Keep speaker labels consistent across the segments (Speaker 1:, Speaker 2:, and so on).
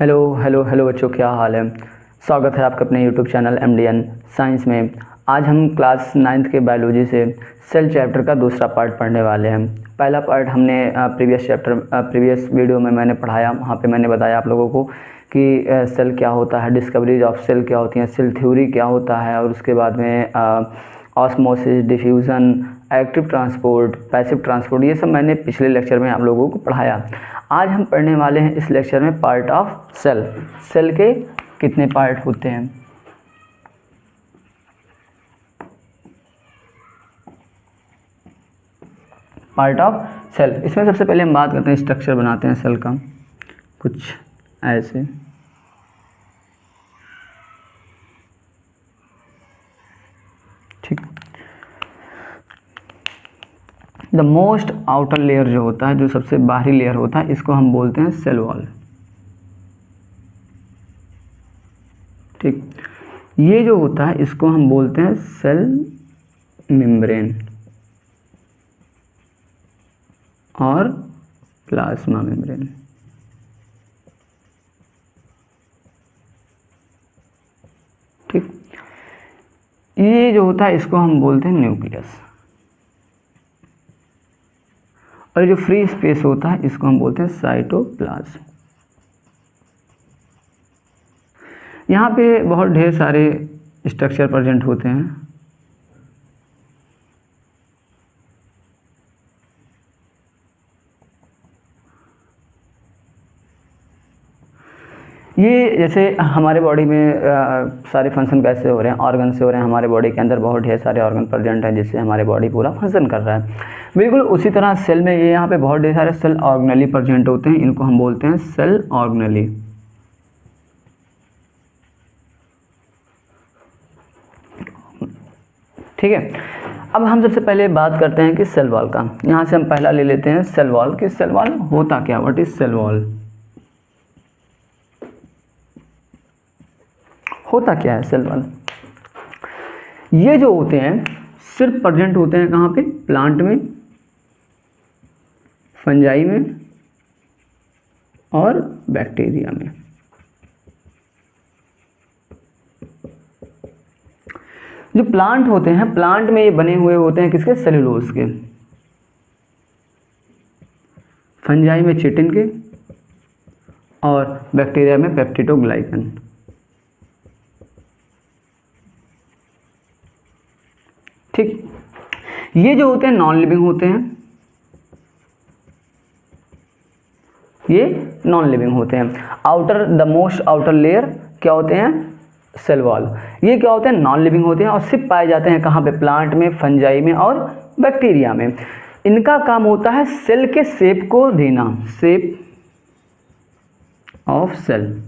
Speaker 1: Hello hello hello बच्चों, क्या हाल है। स्वागत है आपका अपने यूट्यूब चैनल MDN साइंस में। आज हम क्लास 9th के बायोलॉजी से सेल चैप्टर का दूसरा पार्ट पढ़ने वाले हैं। पहला पार्ट हमने प्रीवियस वीडियो में मैंने पढ़ाया। वहाँ पे मैंने बताया आप लोगों को कि सेल क्या होता है, डिस्कवरीज ऑफ सेल क्या होती हैं, सेल थ्योरी क्या होता है, और उसके बाद में osmosis, diffusion, active transport, passive transport, ये सब मैंने पिछले लेक्चर में आप लोगों को पढ़ाया। आज हम पढ़ने वाले हैं इस लेक्चर में पार्ट ऑफ सेल। सेल के कितने पार्ट होते हैं। पार्ट ऑफ सेल, इसमें सबसे पहले हम बात करते हैं, स्ट्रक्चर बनाते हैं सेल का कुछ ऐसे। ठीक, द मोस्ट आउटर लेयर जो होता है, जो सबसे बाहरी लेयर होता है, इसको हम बोलते हैं सेल वॉल। ठीक, ये जो होता है इसको हम बोलते हैं सेल मेम्ब्रेन और प्लाज्मा मेम्ब्रेन। ठीक, ये जो होता है इसको हम बोलते हैं न्यूक्लियस, और जो फ्री स्पेस होता है इसको हम बोलते हैं साइटोप्लाज्म। यहाँ पे बहुत ढेर सारे स्ट्रक्चर प्रेजेंट होते हैं। ये जैसे हमारे बॉडी में सारे फंक्शन कैसे हो रहे हैं, ऑर्गन से हो रहे हैं। हमारे बॉडी के अंदर बहुत ढेर सारे ऑर्गन प्रेजेंट हैं जिससे हमारे बॉडी पूरा फंक्शन कर रहा है। बिल्कुल उसी तरह सेल में ये यहाँ पे बहुत ढेर सारे सेल ऑर्गेनेली प्रेजेंट होते हैं। इनको हम बोलते हैं सेल ऑर्गेनेली। ठीक है, अब हम सबसे पहले बात करते हैं कि सेल वॉल का। यहाँ से हम पहला ले लेते हैं सेल वॉल। कि सेल वॉल होता क्या, व्हाट इज सेल वॉल, होता क्या है सेल वॉल। ये जो होते हैं सिर्फ प्रेजेंट होते हैं कहाँ पे, प्लांट में, फंजाई में और बैक्टीरिया में। जो प्लांट होते हैं, प्लांट में ये बने हुए होते हैं किसके, सेल्यूलोज के। फंजाई में चिटिन के और बैक्टीरिया में पेप्टिडोग्लाइकन। ठीक, ये जो होते हैं नॉन लिविंग होते हैं, ये नॉन लिविंग होते हैं। Outer, the most outer layer क्या होते हैं, सेल वॉल। ये क्या होते हैं, नॉन लिविंग होते हैं और सिर्फ पाए जाते हैं कहाँ पे, प्लांट में, फंजाई में और बैक्टीरिया में। इनका काम होता है सेल के शेप को देना, शेप ऑफ सेल।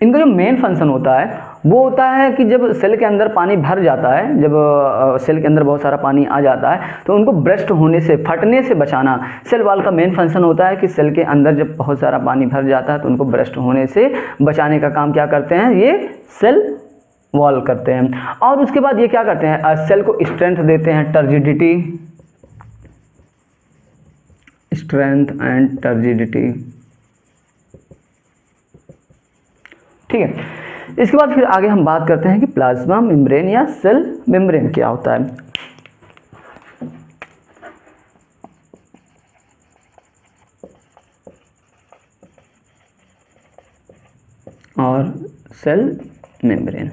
Speaker 1: इनका जो मेन फंक्शन होता है वो होता है कि जब सेल के अंदर पानी भर जाता है, जब सेल के अंदर बहुत सारा पानी आ जाता है तो उनको ब्रस्ट होने से, फटने से बचाना सेल वॉल का मेन फंक्शन होता है। कि सेल के अंदर जब बहुत सारा पानी भर जाता है तो उनको ब्रस्ट होने से बचाने का काम क्या करते हैं, ये सेल वॉल करते हैं। और उसके बाद ये क्या करते हैं, सेल को स्ट्रेंथ देते हैं, टर्जिडिटी, स्ट्रेंथ एंड टर्जिडिटी। ठीक है, इसके बाद फिर आगे हम बात करते हैं कि प्लाज्मा मेम्ब्रेन या सेल मेम्ब्रेन क्या होता है। और सेल मेम्ब्रेन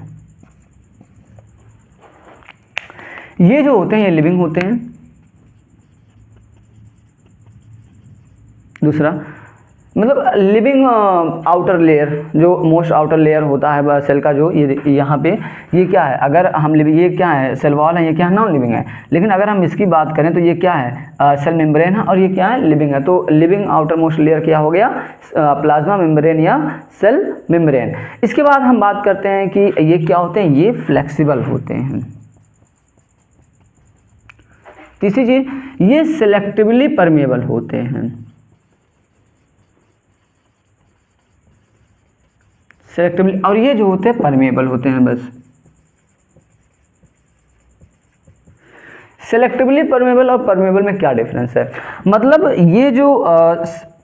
Speaker 1: ये जो होते हैं ये लिविंग होते हैं। दूसरा मतलब लिविंग आउटर लेयर, जो मोस्ट आउटर लेयर होता है सेल का, जो ये यहाँ पे ये क्या है, अगर हम लिविंग, ये क्या है, सेल वॉल है, ये क्या है, नॉन लिविंग है। लेकिन अगर हम इसकी बात करें तो ये क्या है, सेल मेम्ब्रेन है, और ये क्या है, लिविंग है। तो लिविंग आउटर मोस्ट लेयर क्या हो गया, प्लाज्मा मेम्ब्रेन या सेल मेम्ब्रेन। इसके बाद हम बात करते हैं कि ये क्या होते हैं, ये फ्लेक्सिबल होते हैं। तीसरी चीज, ये सिलेक्टिवली परमेबल होते हैं। सिलेक्टिवली, और ये जो होते हैं परमेबल होते हैं बस। सिलेक्टिवली परमेबल और परमेबल में क्या डिफरेंस है, मतलब ये जो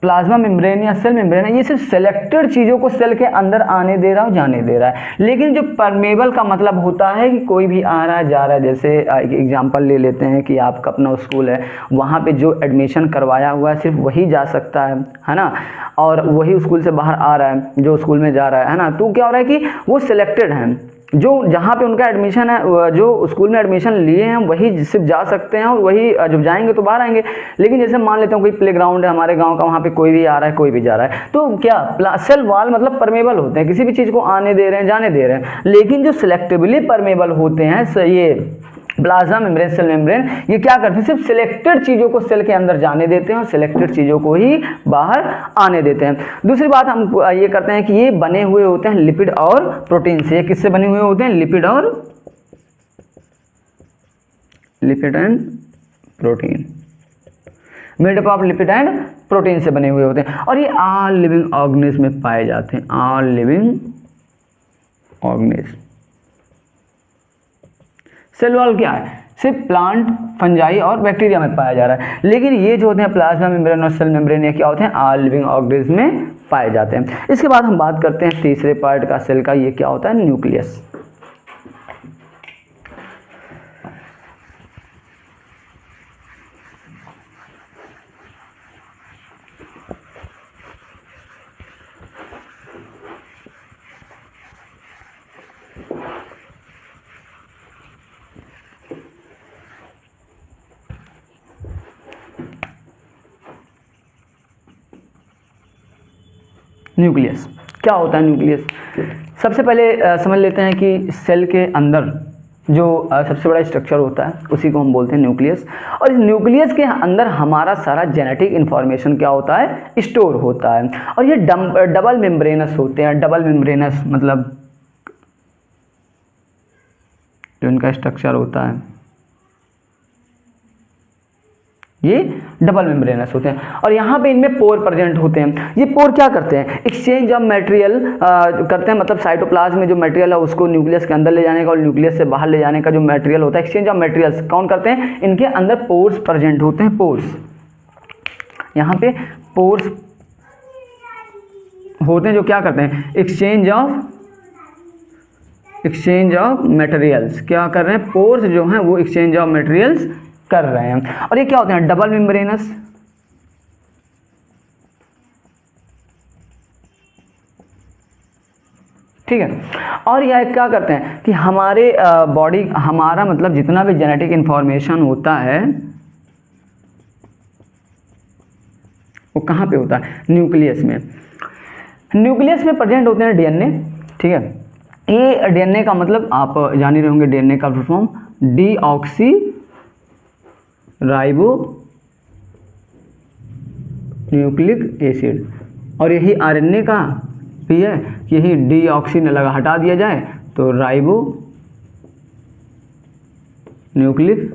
Speaker 1: प्लाज्मा मेम्ब्रेन या सेल मेम्ब्रेन है, ये सिर्फ सेलेक्टेड चीज़ों को सेल के अंदर आने दे रहा है, जाने दे रहा है। लेकिन जो परमेबल का मतलब होता है कि कोई भी आ रहा है जा रहा है, जैसे एक एग्जांपल ले लेते हैं कि आपका अपना स्कूल है, वहाँ पे जो एडमिशन करवाया हुआ है सिर्फ वही जा सकता है ना, और वही स्कूल से बाहर आ रहा है जो स्कूल में जा रहा है ना। तो क्या हो रहा है कि वो सिलेक्टेड हैं, जो जहाँ पे उनका एडमिशन है, जो स्कूल में एडमिशन लिए हैं वही सिर्फ जा सकते हैं, और वही जब जाएंगे तो बाहर आएंगे। लेकिन जैसे मान लेते हैं कोई प्लेग्राउंड है हमारे गांव का, वहाँ पे कोई भी आ रहा है कोई भी जा रहा है, तो क्या सेल वॉल मतलब परमेबल होते हैं, किसी भी चीज़ को आने दे रहे हैं जाने दे रहे हैं। लेकिन जो सिलेक्टिवली परमेबल होते हैं ये प्लाज्मा मेम्ब्रेन, सेल मेम्ब्रेन, ये क्या करते हैं, सिर्फ सिलेक्टेड चीज़ों को सेल के अंदर जाने देते हैं और सिलेक्टेड चीज़ों को ही बाहर आने देते हैं। दूसरी बात हम ये करते हैं कि ये बने हुए होते हैं लिपिड और प्रोटीन से। किससे बने हुए होते हैं, lipid and protein, made up of lipid and protein से बने हुए होते हैं। और ये ऑल लिविंग ऑर्गेनिज्म में पाए जाते हैं, all living organism. Cell wall क्या है, सिर्फ प्लांट, फंजाई और बैक्टीरिया में पाया जा रहा है। लेकिन ये जो होते हैं प्लाज्मा मेम्ब्रेन और सेल मेम्ब्रेन, ये क्या होते हैं, ऑल लिविंग ऑर्गेनिज्म में पाए जाते हैं। इसके बाद हम बात करते हैं तीसरे पार्ट का सेल का, ये क्या होता है, न्यूक्लियस। न्यूक्लियस क्या होता है, न्यूक्लियस सबसे पहले समझ लेते हैं कि सेल के अंदर जो सबसे बड़ा स्ट्रक्चर होता है उसी को हम बोलते हैं न्यूक्लियस। और इस न्यूक्लियस के अंदर हमारा सारा जेनेटिक इन्फॉर्मेशन क्या होता है, स्टोर होता है। और ये डबल मेम्ब्रेनस होते हैं। डबल मेम्ब्रेनस मतलब जो इनका स्ट्रक्चर होता है ये डबल मेम्ब्रेनस होते हैं। और यहाँ पे इनमें पोर प्रेजेंट होते हैं। ये पोर क्या करते हैं, एक्सचेंज ऑफ मटेरियल करते हैं, मतलब साइटोप्लाज्म में जो मटेरियल है उसको न्यूक्लियस के अंदर ले जाने का और न्यूक्लियस से बाहर ले जाने का जो मटेरियल होता है, एक्सचेंज ऑफ मटेरियल्स कौन करते हैं, इनके अंदर पोर्स प्रेजेंट होते हैं। पोर्स, यहाँ पे पोर्स होते हैं जो क्या करते हैं, एक्सचेंज ऑफ मटेरियल्स क्या कर रहे हैं, पोर्स जो हैं वो एक्सचेंज ऑफ मटेरियल्स कर रहे हैं। और ये क्या होते हैं, डबल मेम्ब्रेनस। ठीक है। और यह क्या करते हैं कि हमारे बॉडी, हमारा मतलब जितना भी जेनेटिक इंफॉर्मेशन होता है वो कहाँ पे होता है, न्यूक्लियस में। न्यूक्लियस में प्रेजेंट होते हैं डीएनए। ठीक है, ये डीएनए का मतलब आप जान ही रहे होंगे, डीएनए का full form deoxy ribo nucleic acid. और यही आरएनए का भी है कि यही डीऑक्सी न लगा हटा दिया जाए तो राइबो न्यूक्लिक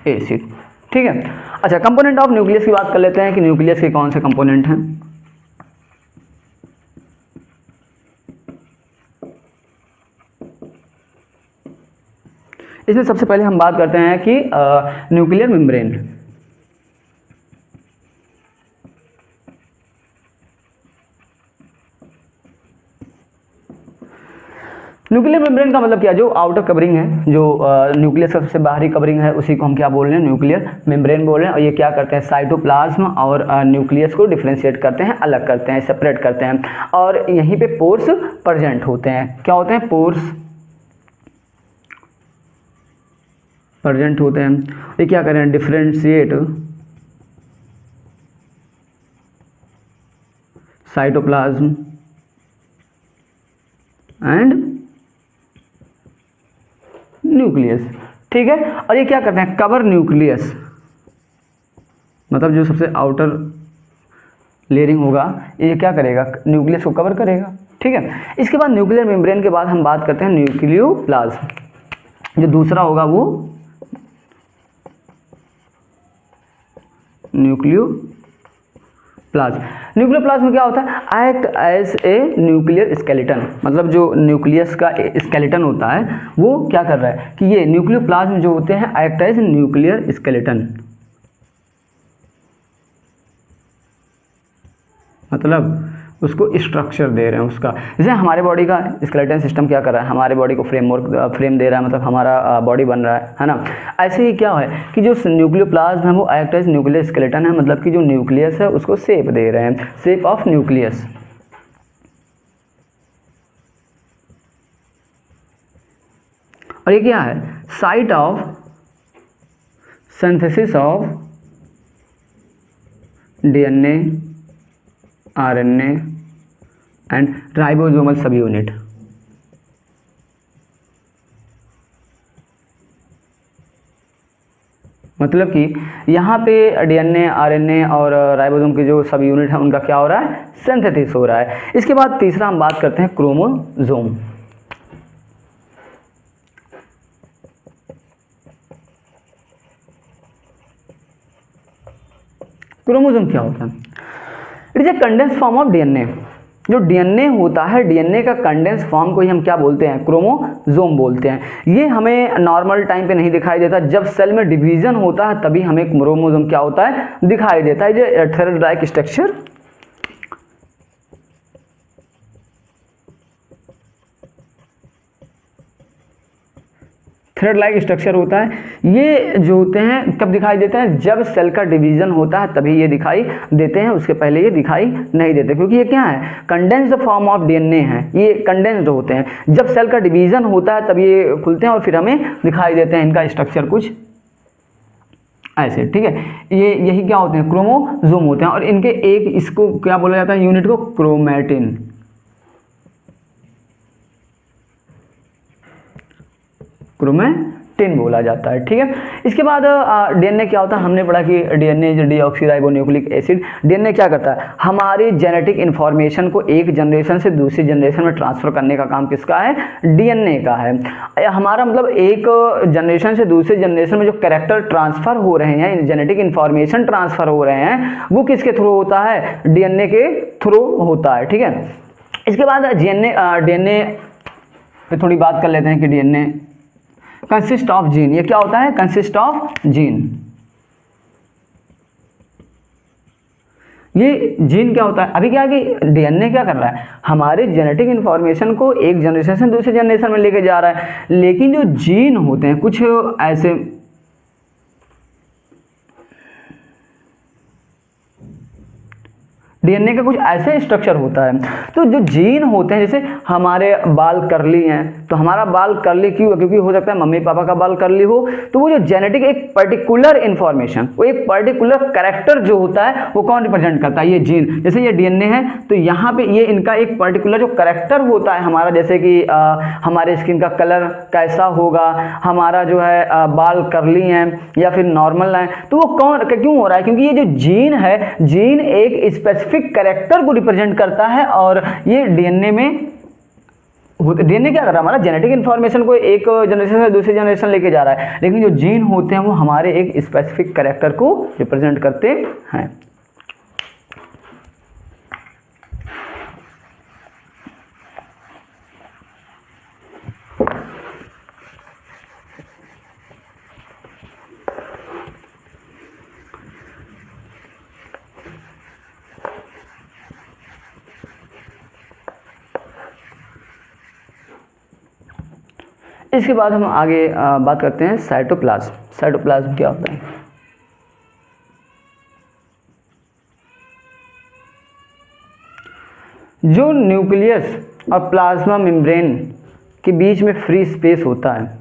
Speaker 1: एसिड। ठीक है। अच्छा, कंपोनेंट ऑफ न्यूक्लियस की बात कर लेते हैं कि न्यूक्लियस के कौन से कंपोनेंट हैं। इसमें सबसे पहले हम बात करते हैं कि न्यूक्लियर मेम्ब्रेन। न्यूक्लियर मेम्ब्रेन का मतलब क्या, जो आउटर कवरिंग है, जो न्यूक्लियस का सबसे बाहरी कवरिंग है, उसी को हम क्या बोल रहे हैं, न्यूक्लियर मेम्ब्रेन बोल रहे हैं। और ये क्या करते हैं, साइटोप्लाज्म और न्यूक्लियस को डिफरेंशिएट करते हैं, अलग करते हैं, सेपरेट करते हैं। और यहीं पे पोर्स प्रेजेंट होते हैं। क्या होते हैं, पोर्स प्रेजेंट होते हैं। ये क्या करें, डिफरेंशिएट साइटोप्लाज्म एंड न्यूक्लियस। ठीक है। और ये क्या करते हैं, कवर न्यूक्लियस, मतलब जो सबसे आउटर लेयरिंग होगा ये क्या करेगा, न्यूक्लियस को कवर करेगा। ठीक है। इसके बाद न्यूक्लियर मेम्ब्रेन के बाद हम बात करते हैं न्यूक्लियोप्लाज्म। जो दूसरा होगा वो न्यूक्लियोप्लाज्म। न्यूक्लियोप्लाज्म में क्या होता है, act as a nuclear skeleton, मतलब जो न्यूक्लियस का स्केलेटन होता है वो क्या कर रहा है कि ये न्यूक्लियोप्लाज्म जो होते हैं एक्ट एज न्यूक्लियर स्केलेटन। मतलब उसको स्ट्रक्चर दे रहे हैं उसका। जैसे हमारे बॉडी का स्केलेटन सिस्टम क्या कर रहा है, हमारे बॉडी को फ्रेम दे रहा है, मतलब हमारा बॉडी बन रहा है ना। ऐसे ही क्या है कि जो न्यूक्लियोप्लाज्म है वो एक्ट एज न्यूक्लियर स्केलेटन है, मतलब कि जो न्यूक्लियस है उसको शेप दे रहे हैं, शेप ऑफ न्यूक्लियस। और ये क्या है, site of synthesis of DNA, RNA and ribosomal सब यूनिट। मतलब कि यहाँ पे डीएनए, आरएनए और राइबोसोम के जो सब यूनिट है उनका क्या हो रहा है, सिंथेसिस हो रहा है। इसके बाद तीसरा हम बात करते हैं क्रोमोसोम। क्रोमोसोम क्या होता है, it is a condense form of DNA. जो डीएनए होता है, डीएनए का कंडेंस फॉर्म को ही हम क्या बोलते हैं, क्रोमोसोम बोलते हैं। ये हमें नॉर्मल टाइम पे नहीं दिखाई देता, जब सेल में डिवीजन होता है तभी हमें क्रोमोसोम क्या होता है, दिखाई देता है। जो thread like structure, thread like structure होता है। ये जो होते हैं कब दिखाई देते हैं, जब सेल का डिवीजन होता है तभी ये दिखाई देते हैं, उसके पहले ये दिखाई नहीं देते, क्योंकि ये क्या है, कंडेंस्ड फॉर्म ऑफ डीएनए है, ये कंडेंस्ड होते हैं। जब सेल का डिवीजन होता है तब ये खुलते हैं और फिर हमें दिखाई देते हैं इनका स्ट्रक्चर कुछ ऐसे, ठीक है। ये यही क्या होते हैं, क्रोमोसोम होते हैं। और इनके एक, इसको क्या बोला जाता है, यूनिट को क्रोमैटिन, क्रोमैटिन बोला जाता है, ठीक है। इसके बाद डीएनए क्या होता है, हमने पढ़ा कि डीएनए जो डीऑक्सीराइबोन्यूक्लिक एसिड, डीएनए क्या करता है, हमारी जेनेटिक इन्फॉर्मेशन को एक जनरेशन से दूसरी जनरेशन में ट्रांसफर करने का काम किसका है, डीएनए का है। हमारा मतलब एक जनरेशन से दूसरी जनरेशन में जो कैरेक्टर ट्रांसफर हो रहे हैं, जेनेटिक इन्फॉर्मेशन ट्रांसफर हो रहे हैं, वो किसके थ्रू होता है, डीएनए के थ्रू होता है, ठीक है। इसके बाद डीएनए पे थोड़ी बात कर लेते हैं कि डीएनए कंसिस्ट ऑफ जीन। ये क्या होता है, कंसिस्ट ऑफ जीन। ये जीन क्या होता है, अभी क्या है कि डीएनए क्या कर रहा है, हमारे जेनेटिक इन्फॉर्मेशन को एक जनरेशन से दूसरी जनरेशन में लेके जा रहा है। लेकिन जो जीन होते हैं कुछ ऐसे, डीएनए का कुछ ऐसे स्ट्रक्चर होता है। तो जो जीन होते हैं, जैसे हमारे बाल कर्ली हैं, तो हमारा बाल कर्ली क्यों है, क्योंकि हो सकता है मम्मी पापा का बाल कर्ली हो, तो वो जो जेनेटिक एक पर्टिकुलर इन्फॉर्मेशन, वो एक पर्टिकुलर कैरेक्टर जो होता है वो कौन रिप्रेजेंट करता है, ये जीन। जैसे ये डीएनए है तो यहाँ पे ये इनका एक पर्टिकुलर जो कैरेक्टर होता है हमारा, जैसे कि हमारे स्किन का कलर कैसा होगा, हमारा जो है बाल कर्ली हैं या फिर नॉर्मल है, तो वो कौन क्यों हो रहा है, क्योंकि ये जो जीन है, जीन एक स्पेसिफिक कैरेक्टर को रिप्रेजेंट करता है। और ये डीएनए में, डीएनए क्या कर रहा है, हमारा जेनेटिक इन्फॉर्मेशन को एक जनरेशन से दूसरी जनरेशन लेके जा रहा है, लेकिन जो जीन होते हैं वो हमारे एक स्पेसिफिक कैरेक्टर को रिप्रेजेंट करते हैं। इसके बाद हम आगे बात करते हैं साइटोप्लाज्म। साइटोप्लाज्म क्या होता है, जो न्यूक्लियस और प्लाज्मा मेम्ब्रेन के बीच में फ्री स्पेस होता है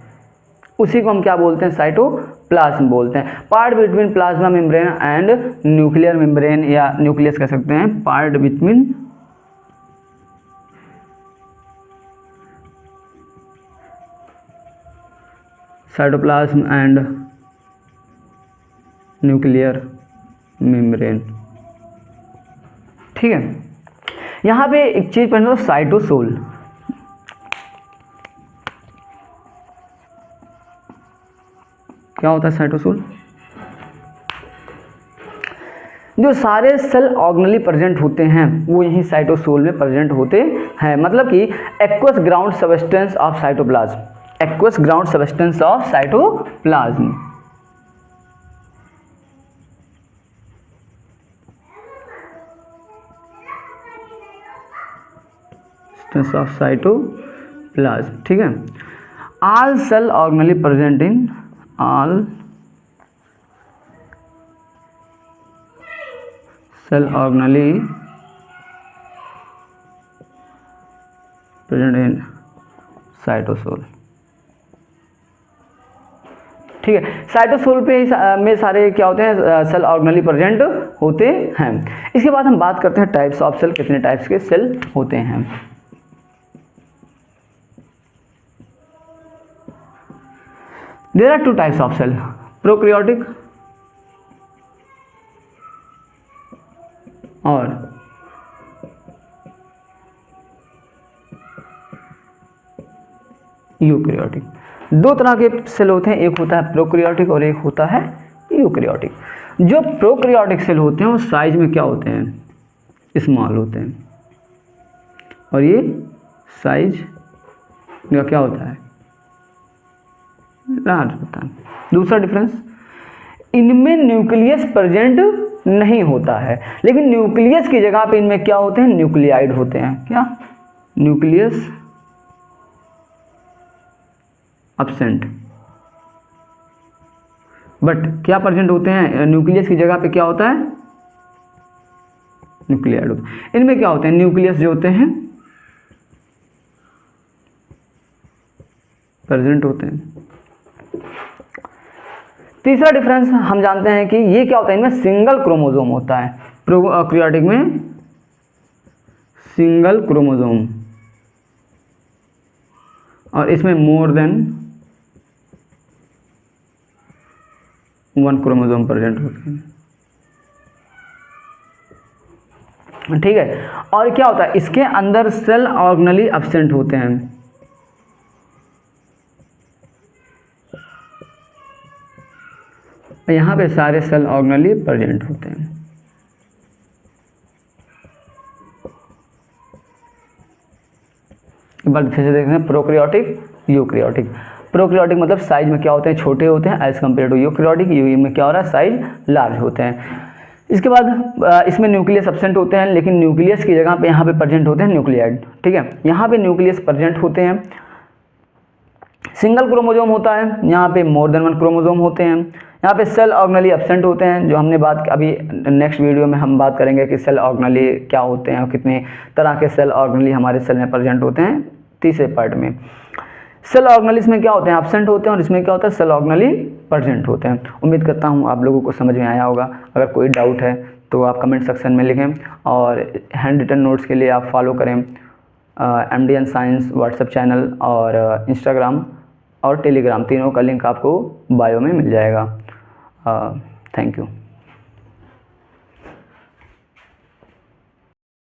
Speaker 1: उसी को हम क्या बोलते हैं, साइटोप्लाज्म बोलते हैं। Part between plasma membrane and nuclear membrane, या न्यूक्लियस कह सकते हैं, part between cytoplasm and nuclear membrane, ठीक है। यहाँ पे एक चीज पढ़ना, साइटोसोल। क्या होता है साइटोसोल, जो सारे सेल ऑर्गेनली प्रेजेंट होते हैं वो यही साइटोसोल में प्रेजेंट होते हैं। मतलब कि aqueous ground substance of cytoplasm, aqueous ground substance of cytoplasm. Existence of cytoplasm, ठीक है। All cell organelle present in all cell organelle present in cytosol, ठीक है। साइटोसोल पे में सारे क्या होते हैं, सेल ऑर्गेनली प्रेजेंट होते हैं। इसके बाद हम बात करते हैं टाइप्स ऑफ सेल, कितने टाइप्स के सेल होते हैं। There are two types of cell, prokaryotic और यूकैरियोटिक। दो तरह के सेल होते हैं, एक होता है प्रोकैरियोटिक और एक होता है यूकैरियोटिक। जो प्रोकैरियोटिक सेल होते हैं वो साइज में क्या होते हैं, स्मॉल होते हैं, और ये साइज का क्या होता है, लार्ज होता है। दूसरा डिफरेंस, इनमें न्यूक्लियस प्रेजेंट नहीं होता है, लेकिन न्यूक्लियस की जगह पे इनमें क्या होते हैं, न्यूक्लियाइड होते हैं। क्या, न्यूक्लियस एब्सेंट, बट क्या प्रेजेंट होते हैं, न्यूक्लियस की जगह पे क्या होता है, न्यूक्लियाइड होता है। इनमें क्या होते हैं, न्यूक्लियस जो होते हैं प्रेजेंट होते हैं। तीसरा डिफरेंस हम जानते हैं कि ये क्या होता है, इनमें सिंगल क्रोमोसोम होता है। प्रोकैरियोटिक में सिंगल क्रोमोसोम और इसमें more than one chromosome present होते हैं, ठीक है। और क्या होता है, इसके अंदर सेल ऑर्गेनली एब्सेंट होते हैं। यहाँ पे सारे सेल ऑर्गेनली प्रेजेंट होते हैं। एक बार फिर से देखते हैं, प्रोकैरियोटिक, यूकैरियोटिक। प्रोकैरियोटिक मतलब साइज में क्या होते हैं, छोटे होते हैं एज कम्पेयर टू यूकैरियोटिक, में क्या हो रहा है, साइज लार्ज होते हैं। इसके बाद इसमें न्यूक्लियस एब्सेंट होते हैं, लेकिन न्यूक्लियस की जगह पे यहाँ पे प्रेजेंट होते हैं न्यूक्लियाइड, ठीक है। यहाँ पे न्यूक्लियस प्रेजेंट होते हैं, सिंगल क्रोमोसोम होता है, यहाँ पे मोर देन वन क्रोमोसोम होते हैं। यहाँ पे सेल ऑर्गेनली एब्सेंट होते हैं, जो हमने बात अभी नेक्स्ट वीडियो में हम बात करेंगे कि सेल ऑर्गेनली क्या होते हैं और कितने तरह के सेल ऑर्गेनली हमारे सेल में प्रेजेंट होते हैं तीसरे पार्ट में। सेल ऑर्गेनली इसमें क्या होते हैं, एब्सेंट होते हैं, और इसमें क्या होता है, सेल ऑर्गेनली प्रेजेंट होते हैं। उम्मीद करता हूँ आप लोगों को समझ में आया होगा। अगर कोई डाउट है तो आप कमेंट सेक्शन में लिखें, और हैंड रिटन नोट्स के लिए आप फॉलो करें MDN साइंस व्हाट्सएप चैनल, और इंस्टाग्राम और टेलीग्राम, तीनों का लिंक आपको बायो में मिल जाएगा। Thank you.